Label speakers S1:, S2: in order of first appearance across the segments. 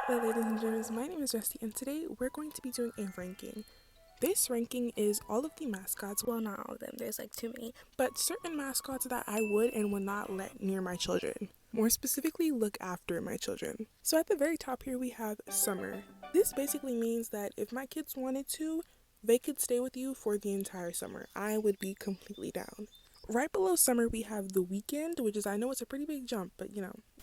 S1: Hello ladies and gentlemen, my name is Rusty and today we're going to be doing a ranking. This ranking is all of the mascots,
S2: Well, not all of them. There's like too many.
S1: but certain mascots that I would and would not let near my children. More specifically, look after my children. So at the very top here we have Summer. This basically means that if my kids wanted to, they could stay with you for the entire summer. I would be completely down. Right below Summer we have The Weekend, which is, I know it's a pretty big jump, but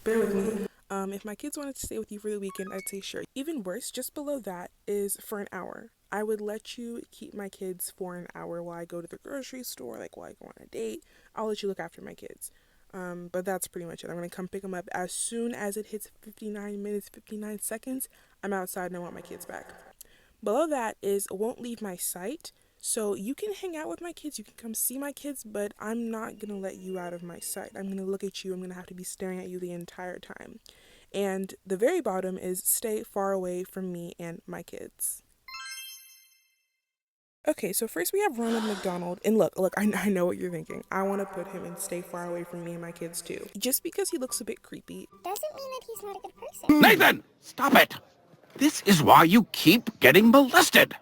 S1: bear with me. If my kids wanted to stay with you for the weekend, I'd say sure. Even worse, just below that is For an Hour. I would let you keep my kids for an hour while I go to the grocery store, like while I go on a date. I'll let you look after my kids. But that's pretty much it. I'm going to come pick them up as soon as it hits 59 minutes, 59 seconds. I'm outside and I want my kids back. Below that is Won't Leave My Sight. So you can hang out with my kids, you can come see my kids, but I'm not going to let you out of my sight. I'm going to look at you, I'm going to have to be staring at you the entire time. And the very bottom is Stay Far Away from Me and My Kids. Okay, so first we have Ronald McDonald, and look, I know what you're thinking. I want to put him in Stay Far Away from Me and My Kids too. Just because he looks a bit creepy.
S2: Doesn't mean that he's not a good person.
S3: Nathan, stop it! This is why you keep getting molested.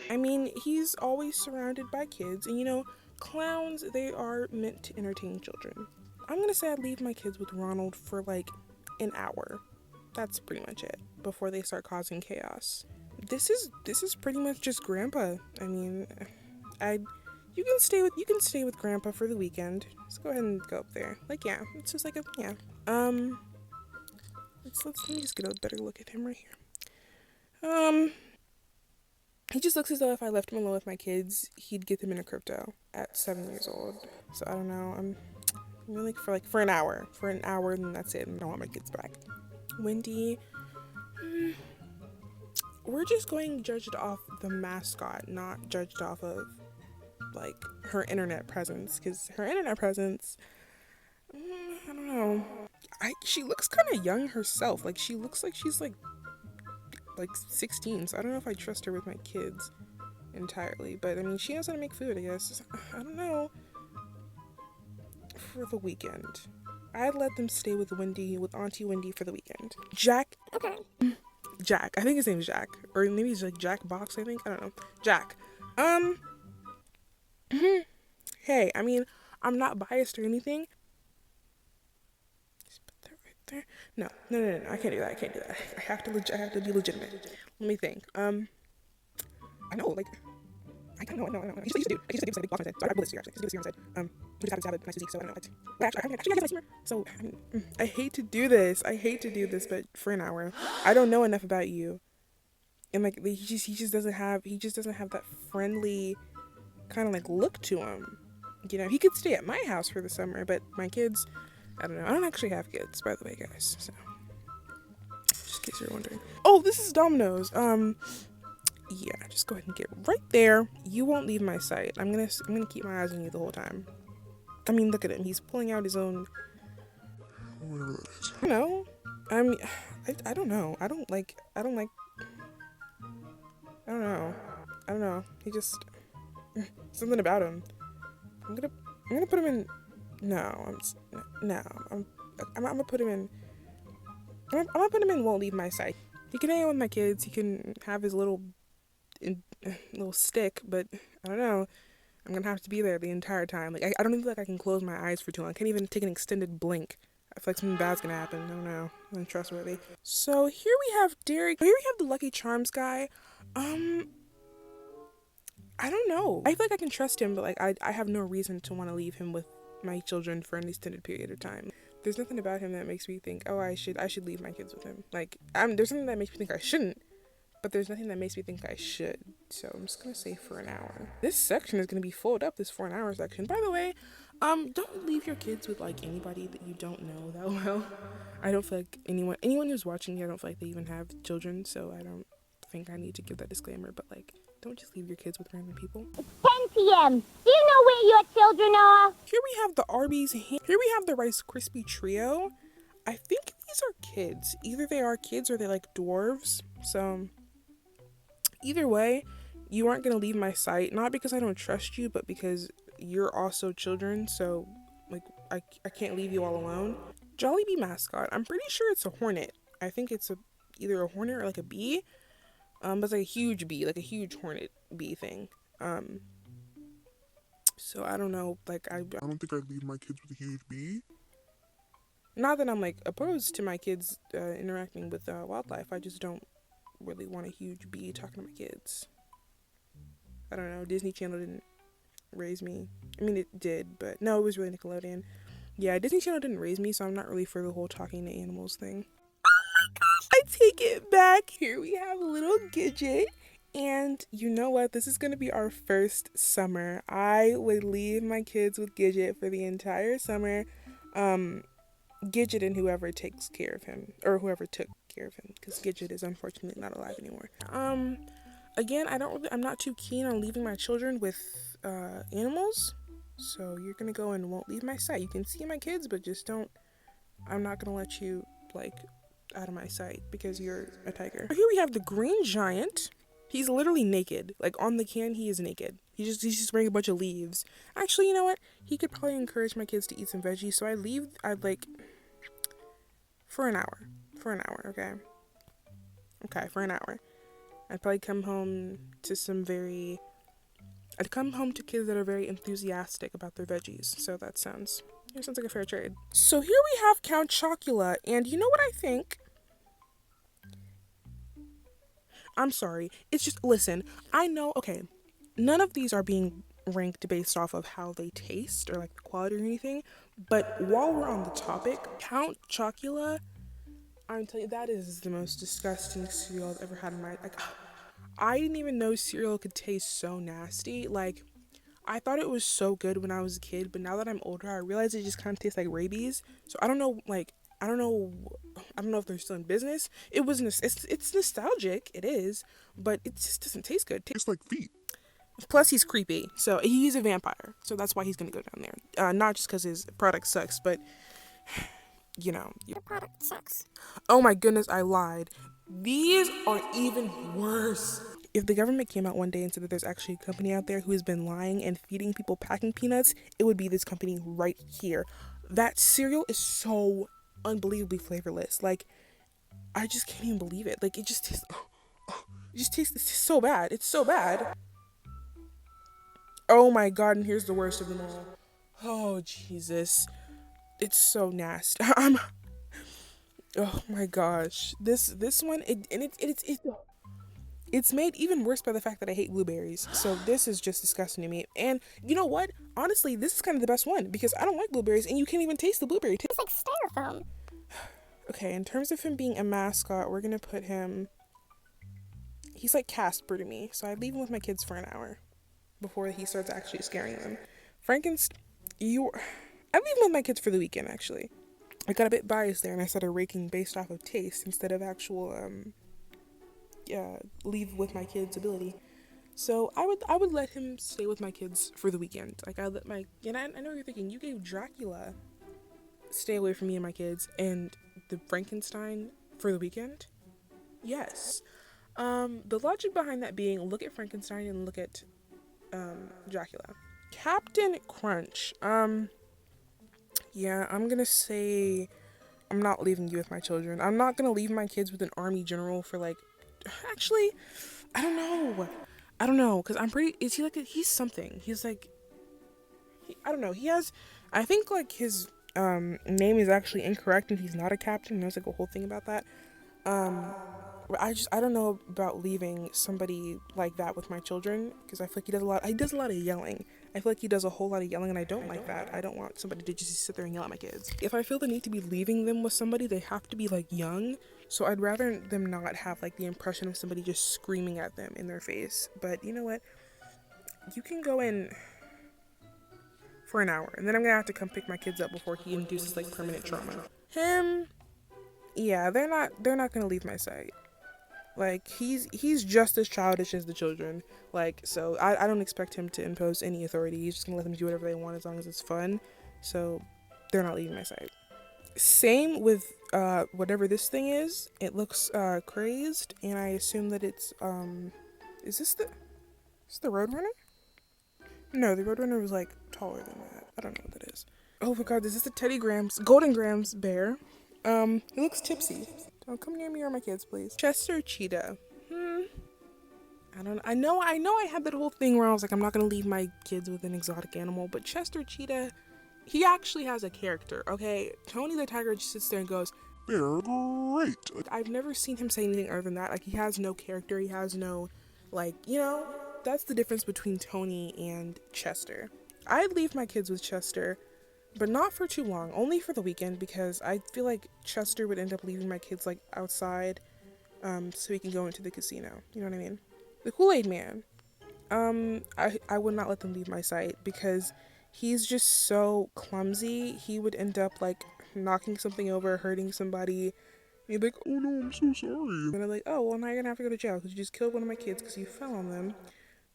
S1: I mean, he's always surrounded by kids, and clowns, they are meant to entertain children. I'm gonna say I'd leave my kids with Ronald for like an hour. That's pretty much it, before they start causing chaos. This is pretty much just Grandpa. I mean, you can stay with Grandpa for the weekend. Just go ahead and go up there. Like, yeah, it's just like let me just get a better look at him right here. He just looks as though if I left him alone with my kids, he'd get them into crypto at 7 years old. So I don't know. I'm really for an hour. For an hour, and that's it. I don't want my kids back. Wendy, we're just going judged off the mascot, not judged off of like her internet presence. Because her internet presence, I don't know. She looks kind of young herself. Like she looks like she's like 16, so I don't know if I trust her with my kids entirely, but I mean, she knows how to make food, I guess. I don't know. For the weekend, I'd let them stay with Auntie Wendy for the weekend. Jack,
S2: Okay.
S1: I think his name's Jack, or maybe he's like Jack Box, I think, I don't know. Jack, hey, I mean, I'm not biased or anything. There. No, I can't do that. I have to be legitimate. Let me think. I know, like, I don't know. I used to do. I used to do something off my head. So I have this year, actually. I used to do this year on side. We just happen to have a nice physique, so I don't know. But actually, I have nice humor. So, I hate to do this. But for an hour, I don't know enough about you. And like, he just doesn't have that friendly kind of like look to him. He could stay at my house for the summer, but my kids, I don't know. I don't actually have kids, by the way, guys. So, just in case you're wondering. Oh, this is Domino's. Yeah, just go ahead and get right there. You won't leave my sight. I'm gonna keep my eyes on you the whole time. I mean, look at him. He's pulling out his own. I don't know. I don't know. I don't know. He just something about him. I'm gonna put him in. No, I'm gonna put him in. I'm gonna put him in Won't Leave My Sight. He can hang out with my kids. He can have his little stick, but I don't know. I'm gonna have to be there the entire time. Like I don't even feel like I can close my eyes for too long. I can't even take an extended blink. I feel like something bad's gonna happen. I don't know. I'm untrustworthy. So here we have Derek. Here we have the Lucky Charms guy. I don't know. I feel like I can trust him, but like I have no reason to want to leave him with my children for an extended period of time. There's nothing about him that makes me think, oh, I should leave my kids with him. Like, there's something that makes me think I shouldn't, but there's nothing that makes me think I should. So I'm just gonna say for an hour. This section is gonna be filled up. This for an hour section. By the way, don't leave your kids with like anybody that you don't know that well. I don't feel like anyone who's watching, I don't feel like they even have children, so I don't think I need to give that disclaimer. But like, don't just leave your kids with random people.
S4: 10 p.m. Do you know where your children are?
S1: Here we have the Arby's. Here we have the Rice Krispie Trio. I think these are kids. Either they are kids or they're like dwarves. So either way, you aren't gonna leave my sight. Not because I don't trust you, but because you're also children. So like I can't leave you all alone. Jollibee mascot. I'm pretty sure it's a hornet. I think it's a either a hornet or like a bee. But it's like a huge bee, like a huge hornet bee thing. So I don't know, like I don't think I'd leave my kids with a huge bee. Not that I'm like opposed to my kids interacting with wildlife. I just don't really want a huge bee talking to my kids. I don't know. Disney Channel didn't raise me. I mean, it did, but no, it was really Nickelodeon. Yeah, Disney Channel didn't raise me, so I'm not really for the whole talking to animals thing. I take it back. Here we have little Gidget. And you know what? This is going to be our first summer. I would leave my kids with Gidget for the entire summer. Gidget and whoever takes care of him, or whoever took care of him, because Gidget is unfortunately not alive anymore. Again, I'm not too keen on leaving my children with animals. So you're going to go and won't leave my sight. You can see my kids, but just don't, I'm not going to let you, like, out of my sight because you're a tiger. Here we have the green giant. He's literally naked. Like, on the can, he is naked. He's just wearing a bunch of leaves. Actually, you know what? He could probably encourage my kids to eat some veggies. So I'd like, for an hour. Okay? Okay, for an hour. I'd probably come home to kids that are very enthusiastic about their veggies. So that sounds like a fair trade. So here we have Count Chocula. And you know what I think? I'm sorry. It's just, listen, I know, okay, none of these are being ranked based off of how they taste or like the quality or anything. But while we're on the topic, Count Chocula, I'm telling you, that is the most disgusting cereal I've ever had in my, like, I didn't even know cereal could taste so nasty. Like, I thought it was so good when I was a kid, but now that I'm older, I realize it just kind of tastes like rabies. So I don't know, like, I don't know if they're still in business. It's nostalgic, it is, but it just doesn't taste good. It tastes like feet. Plus, he's creepy, so he's a vampire, so that's why he's gonna go down there. Not just because his product sucks, but you know.
S2: Your product sucks.
S1: Oh my goodness, I lied. These are even worse. If the government came out one day and said that there's actually a company out there who has been lying and feeding people packing peanuts, it would be this company right here. That cereal is so unbelievably flavorless. Like, I just can't even believe it. Like, it just tastes, it's just so bad. It's so bad. Oh my god, and here's the worst of them all. Oh, Jesus. It's so nasty. Oh my gosh. This one, it's made even worse by the fact that I hate blueberries. So this is just disgusting to me. And you know what? Honestly, this is kind of the best one because I don't like blueberries and you can't even taste the blueberry.
S2: It's like styrofoam.
S1: Okay, in terms of him being a mascot, we're gonna put him, he's like Casper to me. So I'd leave him with my kids for an hour before he starts actually scaring them. I'd leave him with my kids for the weekend, actually. I got a bit biased there and I started raking based off of taste instead of actual, leave with my kids ability. So I would let him stay with my kids for the weekend. Like, I let my, and I know what you're thinking, you gave Dracula stay away from me and my kids and the Frankenstein for the weekend? Yes. The logic behind that being, look at Frankenstein and look at Dracula. Captain Crunch. Yeah, I'm gonna say I'm not leaving you with my children. I'm not gonna leave my kids with an army general for like, actually, I don't know, because is he like, he's something. He's like, I don't know, I think like his name is actually incorrect and he's not a captain. There's like a whole thing about that. I don't know about leaving somebody like that with my children because I feel like he does a lot of yelling. I feel like he does a whole lot of yelling and I don't like that. I don't want somebody to just sit there and yell at my kids. If I feel the need to be leaving them with somebody, they have to be like young. So I'd rather them not have like the impression of somebody just screaming at them in their face. But you know what? You can go in for an hour and then I'm gonna have to come pick my kids up before he induces like permanent trauma. Him, yeah, they're not gonna leave my sight. Like, he's just as childish as the children. Like, so I don't expect him to impose any authority. He's just gonna let them do whatever they want as long as it's fun. So they're not leaving my sight. Same with whatever this thing is. It looks crazed, and I assume that it's is this the Roadrunner? No, the Roadrunner was like taller than that. I don't know what that is. Oh my god, this is the Golden Grams bear. He looks tipsy. Don't come near me or my kids, please. Chester Cheetah. I don't know. I know I had that whole thing where I was like, I'm not gonna leave my kids with an exotic animal, but Chester Cheetah, he actually has a character, okay? Tony the Tiger just sits there and goes, "They're great." I've never seen him say anything other than that. Like, he has no character, he has no, like, you know, that's the difference between Tony and Chester. I'd leave my kids with Chester, but not for too long, only for the weekend, because I feel like Chester would end up leaving my kids, like, outside, so he can go into the casino. You know what I mean? The Kool-Aid Man. I would not let them leave my sight because he's just so clumsy. He would end up like knocking something over, hurting somebody. And he'd be like, "Oh no, I'm so sorry." And I'm like, "Oh, well, now you're gonna have to go to jail because you just killed one of my kids because you fell on them."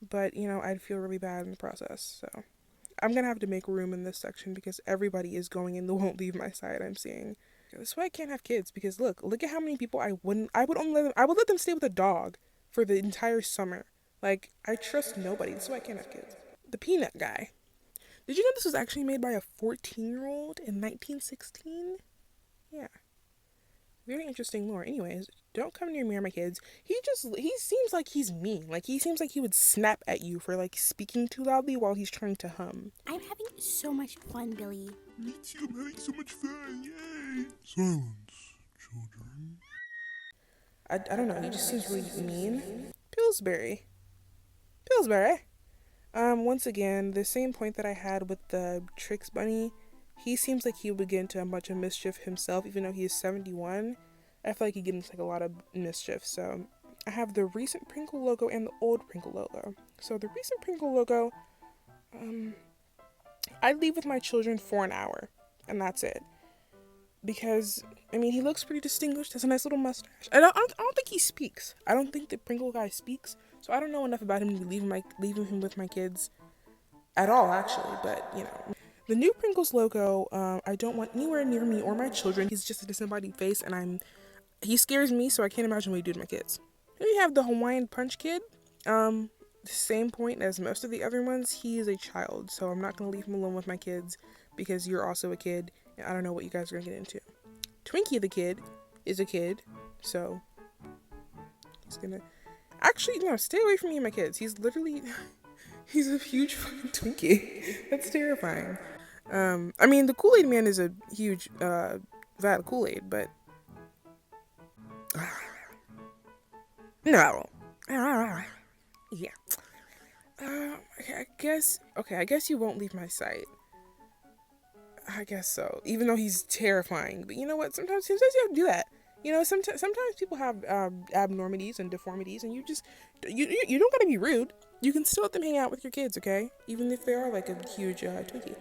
S1: But, you know, I'd feel really bad in the process. So I'm gonna have to make room in this section because everybody is going in the won't leave my side I'm seeing. That's why I can't have kids, because look at how many people I would only let them stay with a dog for the entire summer. Like, I trust nobody. That's why I can't have kids. The Peanut Guy. Did you know this was actually made by a 14-year-old in 1916? Yeah. Very interesting lore. Anyways, don't come near me or my kids. He seems like he's mean. Like, he seems like he would snap at you for, like, speaking too loudly while he's trying to hum.
S2: I'm having so much fun, Billy.
S5: Me too, I'm having so much fun, yay! Silence, children.
S1: I don't know, he just seems really mean. Pillsbury. Pillsbury. Once again, the same point that I had with the Tricks Bunny, he seems like he would get into a bunch of mischief himself, even though he is 71. I feel like he gets into like a lot of mischief. So I have the recent Pringle logo and the old Pringle logo. So the recent Pringle logo, I'd leave with my children for an hour, and that's it. Because, I mean, he looks pretty distinguished, has a nice little mustache. I don't think he speaks. I don't think the Pringle guy speaks, so I don't know enough about him to be leaving him with my kids at all, actually, but, you know. The new Pringles logo, I don't want anywhere near me or my children. He's just a disembodied face, and he scares me, so I can't imagine what he do to my kids. Then we have the Hawaiian Punch Kid. The same point as most of the other ones, he is a child, so I'm not going to leave him alone with my kids because you're also a kid, and I don't know what you guys are going to get into. Twinkie the Kid is a kid, so he's gonna... Actually, no, stay away from me and my kids. He's literally... he's a huge fucking Twinkie. That's terrifying. I mean, the Kool-Aid Man is a huge vat of Kool-Aid, but... no. Yeah. I guess you won't leave my sight. I guess so. Even though he's terrifying. But you know what? Sometimes you have to do that. You know, sometimes people have abnormities and deformities, and you don't gotta be rude. You can still let them hang out with your kids, okay? Even if they are like a huge Twinkie.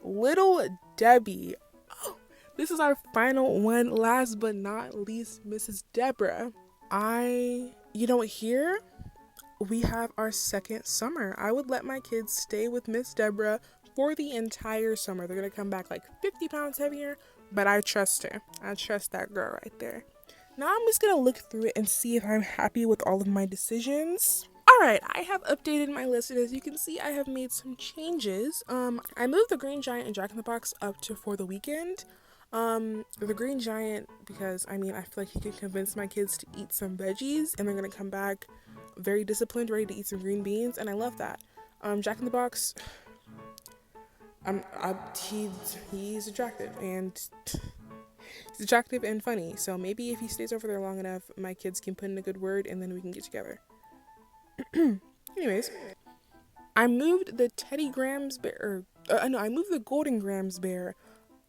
S1: Little Debbie. Oh, this is our final one. Last but not least, Mrs. Deborah. You know what, here we have our second summer. I would let my kids stay with Miss Deborah for the entire summer. They're gonna come back like 50 pounds heavier, but I trust her. I trust that girl right there. Now I'm just gonna look through it and see if I'm happy with all of my decisions. Alright, I have updated my list, and as you can see, I have made some changes. I moved the Green Giant and Jack in the Box up to for the weekend. The Green Giant, because I mean, I feel like he can convince my kids to eat some veggies, and they're gonna come back very disciplined, ready to eat some green beans, and I love that. Jack in the Box, he's attractive, and he's attractive and funny, so maybe if he stays over there long enough, my kids can put in a good word, and then we can get together. Anyways, I moved the Teddy Grahams bear, I moved the Golden Grahams bear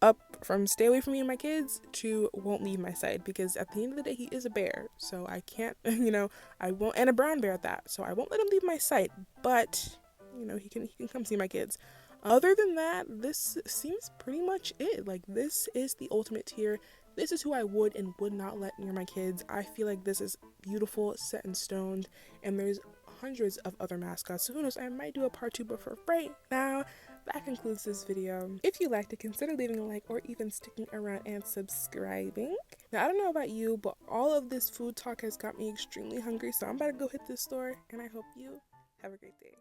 S1: up from stay away from me and my kids to won't leave my side, because at the end of the day, he is a bear, so I can't, you know, I won't, and a brown bear at that, so I won't let him leave my sight, but, you know, he can come see my kids. Other than that, this seems pretty much it. Like, this is the ultimate tier. This is who I would and would not let near my kids. I feel like this is beautiful, set in stone, and there's hundreds of other mascots, so who knows, I might do a part 2, but for right now, that concludes this video. If you liked it, consider leaving a like or even sticking around and subscribing. Now, I don't know about you, but all of this food talk has got me extremely hungry, so I'm about to go hit this store, and I hope you have a great day.